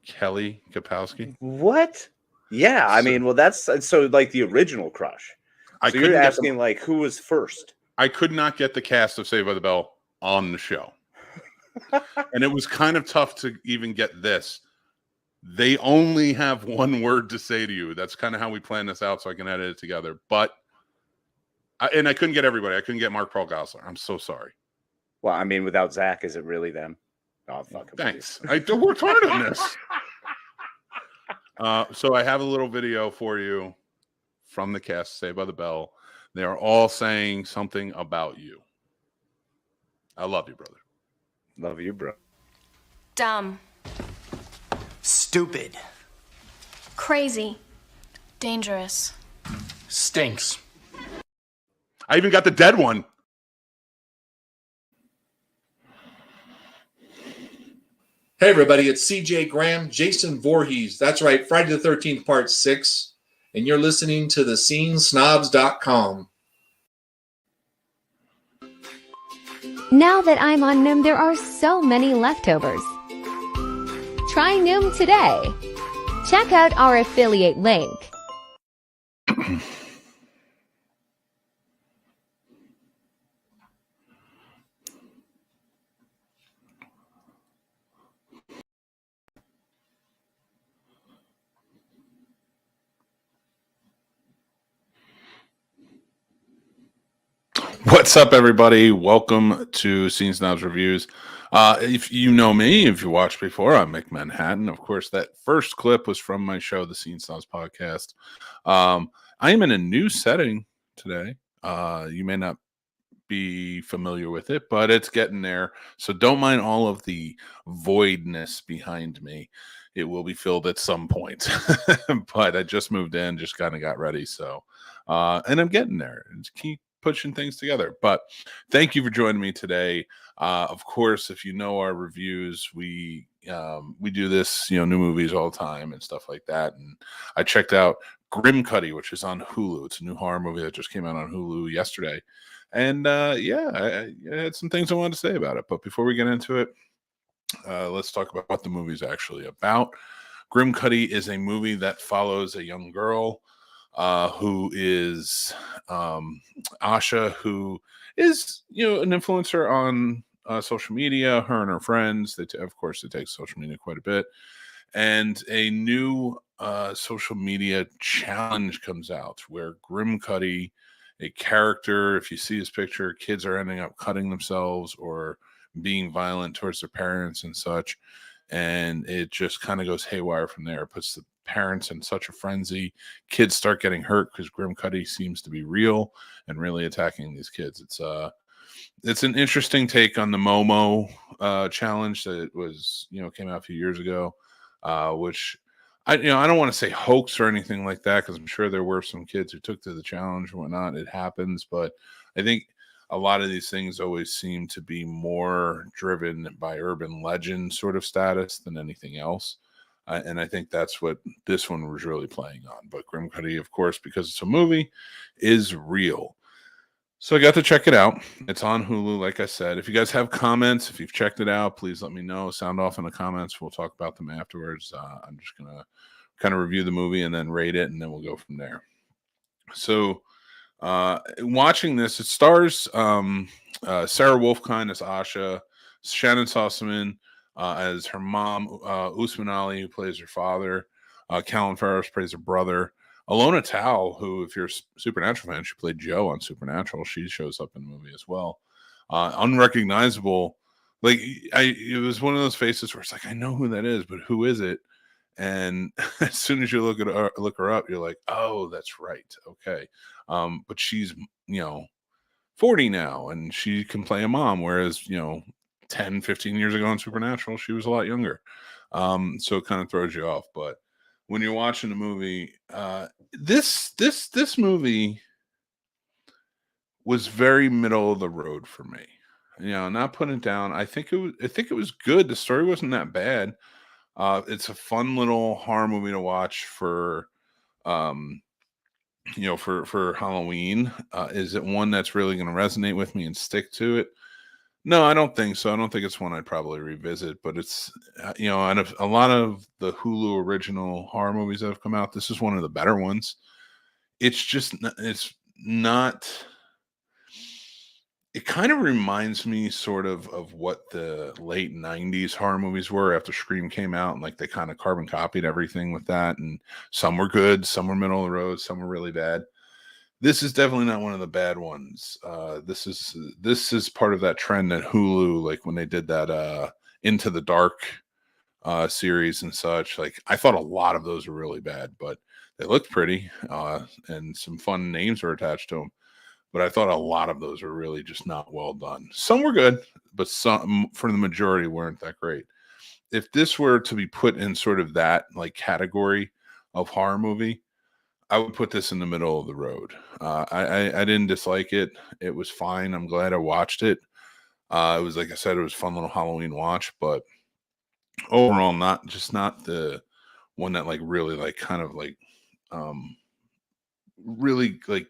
Kelly Kapowski. What? Yeah, I mean, well, that's so like the original Crush. So you're asking like who was first? I could not get the cast of Saved by the Bell on the show. And it was kind of tough to even get this. They only have one word to say to you. That's kind of how we plan this out so I can edit it together. But I couldn't get everybody. I couldn't get Mark Paul Gosselaar. I'm so sorry. Well, I mean, without Zach, is it really them? Oh, fuck. Thanks. I worked hard on this. So I have a little video for you from the cast of Saved by the Bell. They are all saying something about you. I love you, brother. Love you, bro. Dumb. Stupid. Crazy. Dangerous. Stinks. I even got the dead one. Hey, everybody, it's CJ Graham, Jason Voorhees. That's right, Friday the 13th, Part 6. And you're listening to thescenesnobs.com. Now that I'm on Noom, there are so many leftovers. Try Noom today. Check out our affiliate link. What's up, everybody? Welcome to Scene Snobs Reviews. If you know me, if you watched before, I'm Mick Manhattan. Of course, that first clip was from my show, the Scene Snobs Podcast. I am in a new setting today. You may not be familiar with it, but it's getting there. So don't mind all of the voidness behind me. It will be filled at some point. But I just moved in, just kind of got ready. So, and I'm getting there. Just keep pushing things together. But thank you for joining me today. Of course, if you know our reviews, we do this, new movies all the time and stuff like that. And I checked out Grimcutty, which is on Hulu. It's a new horror movie that just came out on Hulu yesterday. And I had some things I wanted to say about it. But before we get into it, let's talk about what the movie is actually about. Grimcutty is a movie that follows a young girl who is Asha, who is, an influencer on social media. Her and her friends, of course, they take social media quite a bit. And a new social media challenge comes out where Grimcutty, a character, if you see his picture, kids are ending up cutting themselves or being violent towards their parents and such. And it just kind of goes haywire from there. It puts the parents in such a frenzy. Kids start getting hurt because Grimcutty seems to be real and really attacking these kids. It's an interesting take on the Momo challenge that was, came out a few years ago, which I don't want to say hoax or anything like that, because I'm sure there were some kids who took to the challenge and whatnot. It happens, but I think a lot of these things always seem to be more driven by urban legend sort of status than anything else. And I think that's what this one was really playing on. But Grimcutty, of course, because it's a movie, is real. So I got to check it out. It's on Hulu, like I said. If you guys have comments, if you've checked it out, please let me know. Sound off in the comments. We'll talk about them afterwards. I'm just going to kind of review the movie and then rate it, and then we'll go from there. So watching this, it stars Sarah Wolfkind as Asha, Shannon Sossamon as her mom, Usman Ali, who plays her father, Callan Farris plays her brother, Alona Tal, who, if you're a Supernatural fan, she played Jo on Supernatural. She shows up in the movie as well. Unrecognizable. Like, it was one of those faces where it's like, I know who that is, but who is it? And as soon as you look her up, you're like, oh, that's right. Okay. But she's, 40 now, and she can play a mom, whereas, 10, 15 years ago on Supernatural, she was a lot younger. So it kind of throws you off. But when you're watching the movie, this movie was very middle of the road for me. Not putting it down. I think it was good. The story wasn't that bad. It's a fun little horror movie to watch for Halloween. Is it one that's really going to resonate with me and stick to it? No, I don't think so. I don't think it's one I'd probably revisit, but it's, and a lot of the Hulu original horror movies that have come out, this is one of the better ones. It's not, it kind of reminds me sort of what the late 90s horror movies were after Scream came out, and like they kind of carbon copied everything with that. And some were good, some were middle of the road, some were really bad. This is definitely not one of the bad ones. This is part of that trend that Hulu, like when they did that Into the Dark series and such. Like I thought a lot of those were really bad, but they looked pretty and some fun names were attached to them. But I thought a lot of those were really just not well done. Some were good, but some, for the majority, weren't that great. If this were to be put in sort of that like category of horror movie, I would put this in the middle of the road. I didn't dislike it. It was fine. I'm glad I watched it. It was, like I said, it was a fun little Halloween watch, but overall, not the one that like really like kind of like really like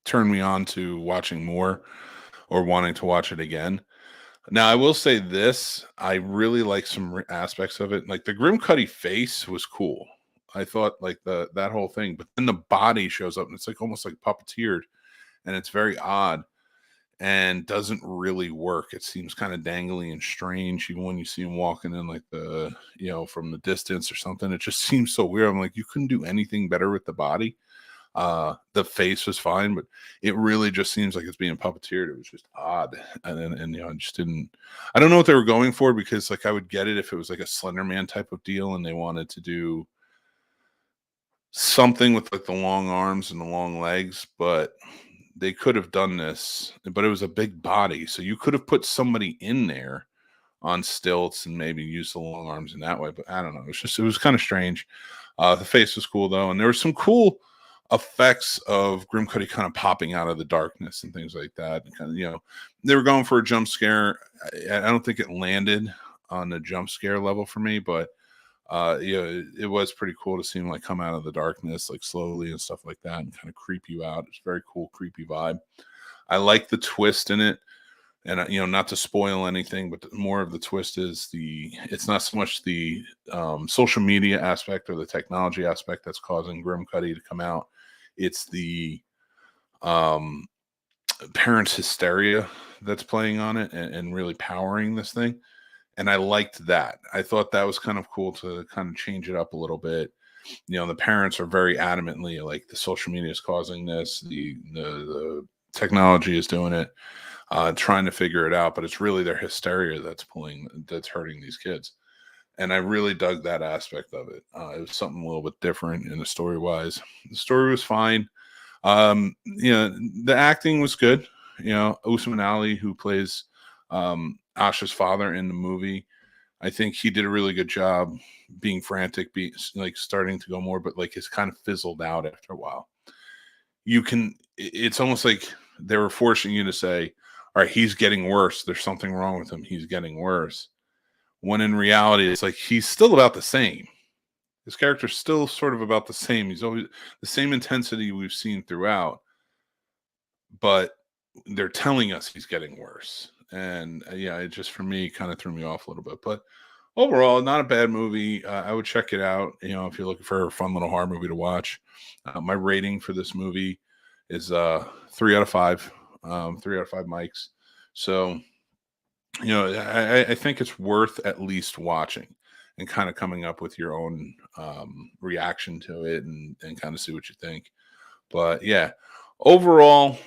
turned me on to watching more or wanting to watch it again. Now, I will say this. I really like some aspects of it. Like the Grimcutty face was cool. I thought like that whole thing, but then the body shows up and it's like almost like puppeteered, and it's very odd and doesn't really work. It seems kind of dangly and strange, even when you see him walking in like from the distance or something. It just seems so weird. I'm like, you couldn't do anything better with the body. The face was fine, but it really just seems like it's being puppeteered. It was just odd, and I just didn't. I don't know what they were going for, because like I would get it if it was like a Slender Man type of deal and they wanted to do something with like the long arms and the long legs, but they could have done this, but it was a big body, so you could have put somebody in there on stilts and maybe use the long arms in that way. But I don't know, it was kind of strange. The face was cool though, and there were some cool effects of Grimcutty kind of popping out of the darkness and things like that. And kind of, they were going for a jump scare. I don't think it landed on the jump scare level for me, but it was pretty cool to see him like come out of the darkness like slowly and stuff like that and kind of creep you out. It's very cool, creepy vibe. I like the twist in it, and not to spoil anything, but more of the twist is it's not so much the social media aspect or the technology aspect that's causing Grimcutty to come out. It's the parents' hysteria that's playing on it and really powering this thing. And I liked that. I thought that was kind of cool to kind of change it up a little bit. The parents are very adamantly like the social media is causing this. The technology is doing it, trying to figure it out, but it's really their hysteria that's hurting these kids. And I really dug that aspect of it. It was something a little bit different in the story wise. The story was fine. The acting was good. Usman Ali, who plays Asha's father in the movie, I think he did a really good job being frantic, like starting to go more, but like it's kind of fizzled out after a while. It's almost like they were forcing you to say, all right, he's getting worse. There's something wrong with him. He's getting worse. When in reality, it's like he's still about the same. His character's still sort of about the same. He's always the same intensity we've seen throughout, but they're telling us he's getting worse. And it just, for me, kind of threw me off a little bit. But overall, not a bad movie. I would check it out, if you're looking for a fun little horror movie to watch. My rating for this movie is 3 out of 5. 3 out of 5 mics. So, I think it's worth at least watching and kind of coming up with your own reaction to it and kind of see what you think. But yeah, overall,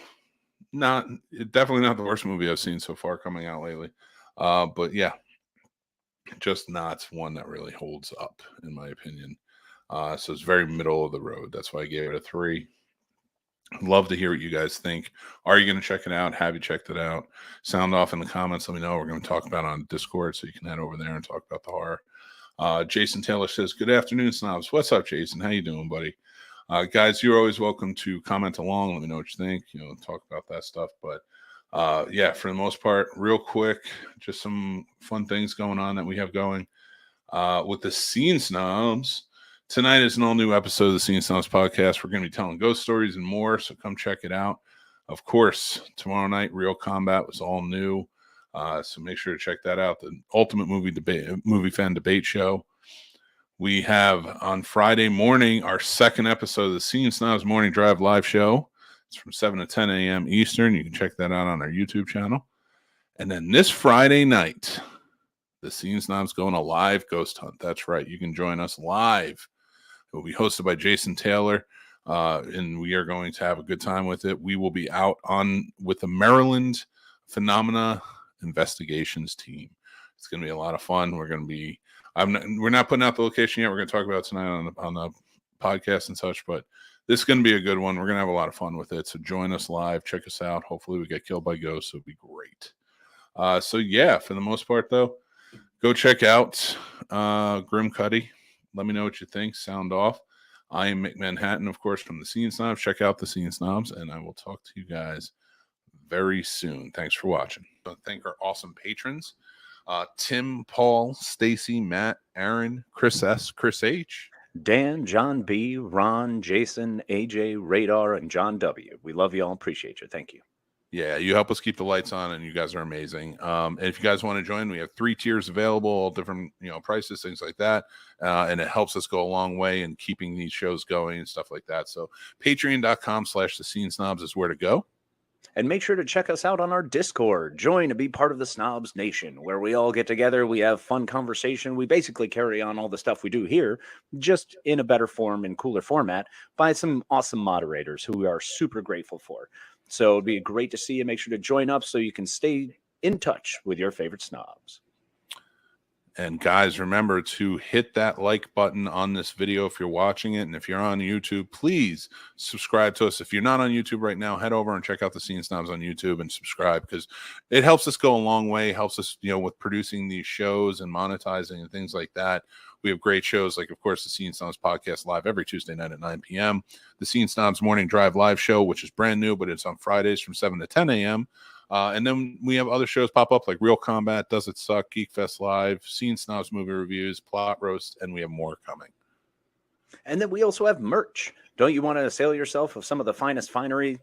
definitely not the worst movie I've seen so far coming out lately. But yeah, just not one that really holds up in my opinion. So it's very middle of the road. That's why I gave it a 3. Love to hear what you guys think. Are you going to check it out? Have you checked it out? Sound off in the comments. Let me know. We're going to talk about it on Discord, so you can head over there and talk about the horror. Jason Taylor says, good afternoon, snobs. What's up, Jason? How you doing, buddy? Guys, you're always welcome to comment along. Let me know what you think. Talk about that stuff. But yeah, for the most part, real quick, just some fun things going on that we have going with the Scene Snobs. Tonight is an all-new episode of the Scene Snobs Podcast. We're going to be telling ghost stories and more, so come check it out. Of course, tomorrow night, Real Combat was all new. So make sure to check that out. The Ultimate Movie Fan Debate Show. We have on Friday morning our second episode of the Scene Snobs Morning Drive live show. It's from 7 to 10 a.m. Eastern. You can check that out on our YouTube channel. And then this Friday night, the Scene Snobs go on a live ghost hunt. That's right. You can join us live. It will be hosted by Jason Taylor, and we are going to have a good time with it. We will be out with the Maryland Phenomena Investigations team. It's going to be a lot of fun. We're not putting out the location yet. We're going to talk about it tonight on the podcast and such, but this is going to be a good one. We're going to have a lot of fun with it. So join us live. Check us out. Hopefully we get killed by ghosts. It'll be great. So yeah, for the most part though, go check out Grimcutty. Let me know what you think. Sound off. I am Mick Manhattan, of course, from the Scene Snobs. Check out the Scene Snobs, and I will talk to you guys very soon. Thanks for watching. I thank our awesome patrons. Tim, Paul, Stacy, Matt, Aaron, Chris S, Chris H, Dan, John B, Ron, Jason, AJ, Radar, and John W. We love you all. Appreciate you. Thank you. Yeah, you help us keep the lights on, and you guys are amazing. And if you guys want to join, we have 3 tiers available, all different prices, things like that. And it helps us go a long way in keeping these shows going and stuff like that. So patreon.com/thescenesnobs is where to go. And make sure to check us out on our Discord. Join and be part of the Snobs Nation, where we all get together. We have fun conversation. We basically carry on all the stuff we do here, just in a better form and cooler format by some awesome moderators who we are super grateful for. So it'd be great to see you. Make sure to join up so you can stay in touch with your favorite snobs. And guys, remember to hit that like button on this video if you're watching it. And if you're on YouTube, please subscribe to us. If you're not on YouTube right now, head over and check out the Scene Snobs on YouTube and subscribe, because it helps us go a long way. Helps us, with producing these shows and monetizing and things like that. We have great shows like, of course, the Scene Snobs Podcast live every Tuesday night at 9 p.m. The Scene Snobs Morning Drive live show, which is brand new, but it's on Fridays from 7 to 10 a.m. And then we have other shows pop up like Real Combat, Does It Suck, Geek Fest Live, Scene Snobs Movie Reviews, Plot Roast, and we have more coming. And then we also have merch. Don't you want to assail yourself of some of the finest finery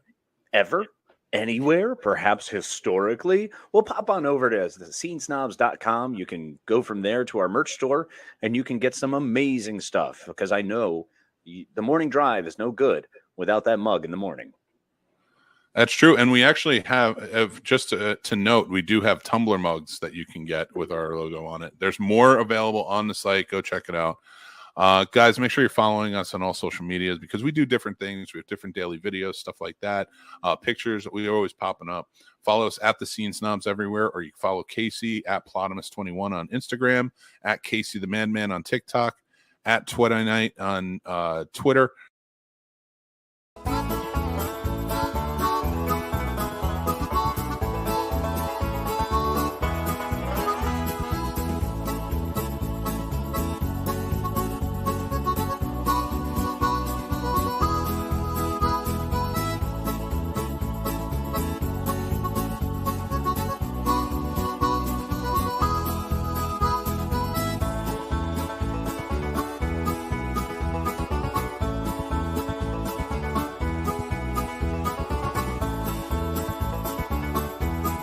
ever? Anywhere, perhaps historically? Well, pop on over to thescenesnobs.com. You can go from there to our merch store, and you can get some amazing stuff, because I know the morning drive is no good without that mug in the morning. That's true. And we actually have just to note, we do have Tumblr mugs that you can get with our logo on it. There's more available on the site. Go check it out. Guys, make sure you're following us on all social medias, because we do different things. We have different daily videos, stuff like that. Pictures, we are always popping up. Follow us at the Scene Snobs everywhere, or you can follow Casey at Plotimus21 on Instagram, at Casey the Madman on TikTok, at Twitter Night on Twitter.